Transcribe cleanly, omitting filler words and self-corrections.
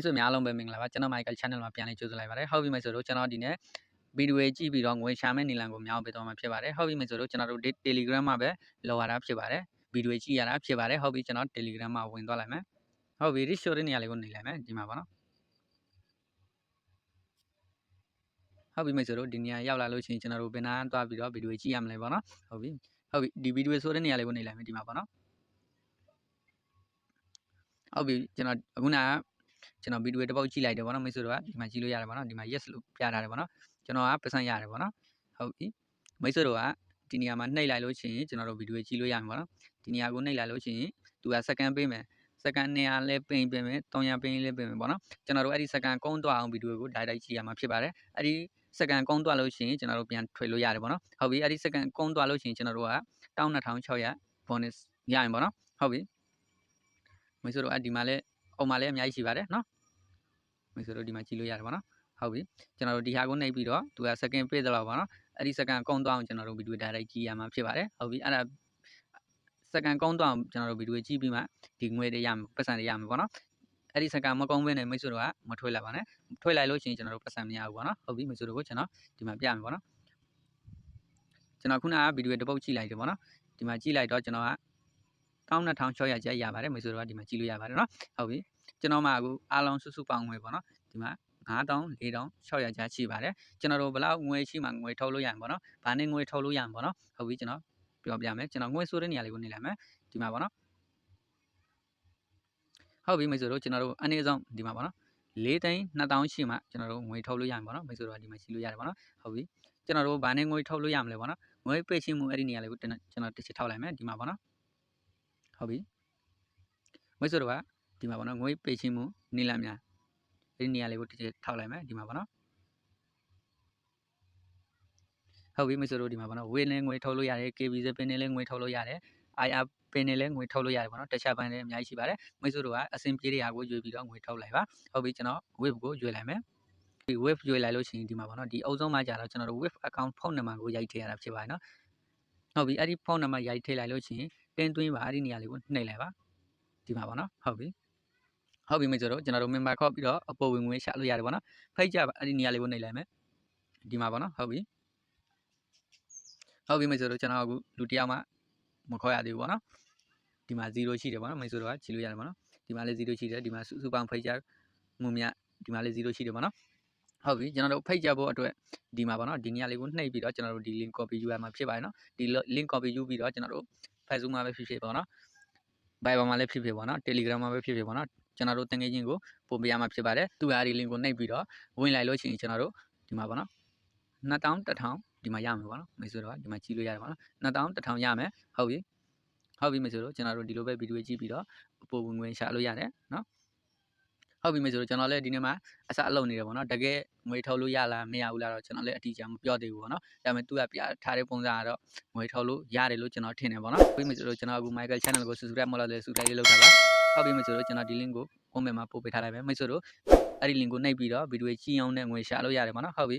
မိတ်ဆွေများအားလုံးပဲမင်္ဂလာပါကျွန်တော် Michael Channel မှာပြန်လည်ကြိုဆိုလိုက်ပါတယ်ဟုတ်ပြီမိတ်ဆွေတို့ကျွန်တော်ဒီနေ့ဗီဒီယိုကြည့်ပြီးတော့ငွေရှာမဲ့နည်းလမ်းကိုများပေးသွားမှာဖြစ်ပါတယ်ဟုတ်ပြီမိတ်ဆွေတို့ကျွန်တော်တို့ Telegram မှာပဲလောက်ရတာဖြစ်ပါတယ်ဗီဒီယိုကြည့်ရတာဖြစ်ပါတယ်ဟုတ်ပြီကျွန်တော် Telegram မှာဝင်သွားလိုက်မယ်ဟုတ်ပြီ Rich Show တဲ့နေရာလေးကိုနေလိုက်မယ်ဒီမှာပါနော်ဟုတ်ပြီမိတ်ဆွေတို့ဒီနေရာရောက်လာလို့ရှိရင်ကျွန်တော်တို့ဘယ်နာသွားပြီးတော့ဗီဒီယိုကြည့်ရမလဲပေါ့နော်ဟုတ်ပြီဒီဗီဒီယိုဆိုတဲ့နေရာလေးကိုနေလိုက်မယ်ဒီမှာပေါ့နော်ဟုတ်ပြီကျွန်တော်အခုနကကျွန်တော်ဗီဒီယိုတစ်ပုတ်ကြည့်လိုက်တယ်ဗောနော်မိတ်ဆွေတို့ကဒီမှာကြည့်လို့ရတယ်ဗောနော်ဒီမှာ yes လို့ပြထားတယ်ဗောနော်ကျွန်တော်ကပတ်စံရတယ်ဗောနော်ဟုတ်ပြီမိတ်ဆွေတို့ကဒီနေရာမှာနှိပ်လိုက်လို့ရှိရင်ကျွန်တော်တို့ဗီဒီယိုကြည့်လို့ရမှာဗောနော်ဒီနေရာကိုနှိပ်လိုက်လို့ရှိရင်သူကစက္ကန့်ပေးမယ်စက္ကန့်200လဲပေးမယ်300ပေးလဲပေးမယ်ဗောနော်ကျွန်တော်တို့အဲ့ဒီစက္ကန့်ကုန်းသွားအောင်ဗီဒီယိုကို direct ကြည့်ရမှာဖြစ်ပါတယ်အဲ့ဒီစက္ကန့်ကုန်းသွားလို့ရှိရင်ကျွန်တော်တို့ပြန်ထွေလို့ရတယ်ဗောနော်ဟုတ်ပြီအဲ့ဒီစက္ကန့်ကုန်းသွားလို့ရှိရင်ကျွန်တော်တို့က12600 bonus ရရင်ဗောနော်ဟုတ်ပြီမိတ်ဆွေတို့အဲ့ဒီမှာလဲအုံမှာလဲအများကြီးရှိပါတယ်နော်မိတ်ဆွေတို့ဒီမှာကြည့်လို့ရတယ်ဗောနော်ဟုတ်ပြီကျွန်တော်တို့ဒီဟာကိုနှိပ်ပြီးတော့သူကစက္ကန့်ပေးသလောက်ဗောနော်အဲ့ဒီစက္ကန့်ကုန်းသွားအောင်ကျွန်တော်တို့ဗီဒီယို direct ကြည့်ရမှာဖြစ်ပါတယ်ဟုတ်ပြီအဲ့ဒါစက္ကန့်ကုန်းသွားအောင်ကျွန်တော်တို့ဗီဒီယိုကြည့်ပြီးမှဒီငွေတွေရမယ်ပတ်စံတွေရမယ်ဗောနော်အဲ့ဒီစက္ကန့်မကုန်းဘဲနဲ့မိတ်ဆွေတို့ကမထွေးလိုက်ပါနဲ့ထွေးလိုက်လို့ရှိရင်ကျွန်တော်တို့ပတ်စံမရဘူးဗောနော်ဟုတ်ပြီမိတ်ဆွေတို့ကိုကျွန်တော်ဒီမှာပြမယ်ဗောနော်ကျွန်တော်ခုနကဗီဒီယိုတစ်ပုတ်ကြည့်လိုက်တယ်ဗောနော်ဒီမှာကြည့်လိုက်တော့ကျွန်တော်က12600ကျပ်ရပါတယ်မိတ်ဆွေတို့ကဒီမှာကြည့်လို့ရပါတယ်နော်ဟုတ်ပြီကျွန်တော်မှအခုအားလုံးစုစုပေါင်းငွေပေါ့နော်ဒီမှာ9400ကျပ်ရှိပါတယ်ကျွန်တော်တို့ဘယ်လောက်ငွေရှိမှငွေထုတ်လို့ရမှာပေါ့နော်ဘာနဲ့ငွေထုတ်လို့ရမှာပေါ့နော်ဟုတ်ပြီကျွန်တော်ပြောပြမယ်ကျွန်တော်ငွေဆိုတဲ့နေရာလေးကိုနေလိုက်မယ်ဒီမှာပေါ့နော်ဟုတ်ပြီမိတ်ဆွေတို့ကျွန်တော်တို့အနည်းဆုံးဒီမှာပေါ့နော်4,200,000ရှိမှကျွန်တော်တို့ငွေထုတ်လို့ရမှာပေါ့နော်မိတ်ဆွေတို့ကဒီမှာရှိလို့ရတယ်ပေါ့နော်ဟုတ်ပြီကျွန်တော်တို့ဘာနဲ့ငွေထုတ်လို့ရမလဲပေါ့နော်ငွေပေးချင်းမှုအဲ့ဒီနေရာလေးကိုကျွန်တော်တစ်ချက်ထောက်လိုက်မယ်ဒီမှာပေါ့နော်ဟုတ်ပြီမိတ်ဆွေတို့ကဒီမှာပေါ့နော်ငွေပေးချင်းမှုနေလမ်းများဒီနေရာလေးကိုတစ်ချက်ထောက်လိုက်မယ်ဒီမှာပေါ့နော်ဟုတ်ပြီမိတ်ဆွေတို့ဒီမှာပေါ့နော်ဝေးနဲ့ငွေထုတ်လို့ရတယ် KBZ ပင်နဲ့လည်းငွေထုတ်လို့ရတယ် IR ပင်နဲ့လည်းငွေထုတ်လို့ရတယ်ပေါ့နော်တခြားပန်းလည်းအများကြီးရှိပါတယ်မိတ်ဆွေတို့ကအဆင်ပြေတဲ့ဟာကိုရွေးပြီးတော့ငွေထုတ်လိုက်ပါဟုတ်ပြီကျွန်တော် wave ကိုရွေးလိုက်မယ်ဒီ wave ရွေးလိုက်လို့ရှိရင်ဒီမှာပေါ့နော်ဒီအုပ်ဆုံးမှာကြာတော့ကျွန်တော်တို့ wave account ဖုန်းနံပါတ်ကိုရိုက်ထည့်ရတာဖြစ်ပါတယ်နော်ဟုတ်ပြီအဲ့ဒီဖုန်းနံပါတ်ရိုက်ထည့်လိုက်လို့ရှိရင်တင်းသွင်းပါအဲ့ဒီနေရာလေးကိုနှိပ်လိုက်ပါဒီမှာပေါ့နော်ဟုတ်ပြီဟုတ်ပြီမိတ်ဆွေတို့ကျွန်တော်တို့ member ခေါ်ပြီးတော့အပေါ်ဝင်ငွေရှာလို့ရတယ်ပေါ့နော်ဖိတ်ကြပါအဲ့ဒီနေရာလေးကိုနှိပ်လိုက်မယ်ဒီမှာပေါ့နော်ဟုတ်ပြီဟုတ်ပြီမိတ်ဆွေတို့ကျွန်တော်အခုလူတယောက်မှမခေါ်ရသေးဘူးပေါ့နော်ဒီမှာ0ရှိတယ်ပေါ့နော်မိတ်ဆွေတို့ကကြည့်လို့ရတယ်ပေါ့နော်ဒီမှာလည်း0ရှိတယ်ဒီမှာစုပေါင်းဖိတ်ကြမှုမြဒီမှာလည်း0ရှိတယ်ပေါ့နော်ဟုတ်ပြီကျွန်တော်တို့ဖိတ်ကြဖို့အတွက်ဒီမှာပေါ့နော်ဒီနေရာလေးကိုနှိပ်ပြီးတော့ကျွန်တော်တို့ဒီ link copy ယူရမှာဖြစ်ပါတယ်နော်ဒီ link copy ယူပြီးတော့ကျွန်တော်တို့ Facebook မှာပဲဖြစ်ဖြစ်ပေါ့နော် Viber မှာလည်းဖြစ်ဖြစ်ပေါ့နော် Telegram မှာပဲဖြစ်ဖြစ်ပေါ့နော်ကျွန်တော်တို့တငယ်ချင်းကိုပို့ပေးရမှာဖြစ်ပါတယ်သူကဒီ link ကိုနှိပ်ပြီးတော့ဝင်လိုက်လို့ရှိရင်ကျွန်တော်တို့ဒီမှာပေါ့နော်2100ဒီမှာရမယ်ပေါ့နော်မိတ်ဆွေတို့ကဒီမှာကြည့်လို့ရတယ်ပေါ့နော်2100ရမယ်ဟုတ်ပြီမိတ်ဆွေတို့ကျွန်တော်တို့ဒီလိုပဲဗီဒီယိုကြည့်ပြီးတော့ပို့ဝင်ဝင်ရှာလို့ရတယ်နော်ဟုတ်ပြီမိတ်ဆွေတို့ကျွန်တော်လည်းဒီနေ့မှာအစအလုပ်နေတယ်ပေါ့နော်တကယ်ငွေထုတ်လို့ရလားမရဘူးလားတော့ကျွန်တော်လည်းအတိအကျမပြောသေးဘူးပေါ့နော်ဒါပေမဲ့သူကပြထားတဲ့ပုံစံကတော့ငွေထုတ်လို့ရတယ်လို့ကျွန်တော်ထင်တယ်ပေါ့နော်ပြီးမိတ်ဆွေတို့ကျွန်တော်အခု Michael Channel ကို subscribe မလုပ်လဲ subscribe လေးလုပ်ထားပါဟုတ်ပြီမိတ်ဆွေတို့ကျွန်တော်ဒီ link ကို comment မှာပို့ပေးထားလိုက်မယ်မိတ်ဆွေတို့အဲ့ဒီ link ကိုနှိပ်ပြီးတော့ဗီဒီယိုကြည့်အောင်နဲ့ငွေရှာလို့ရတယ်ပေါ့နော်ဟုတ်ပြီ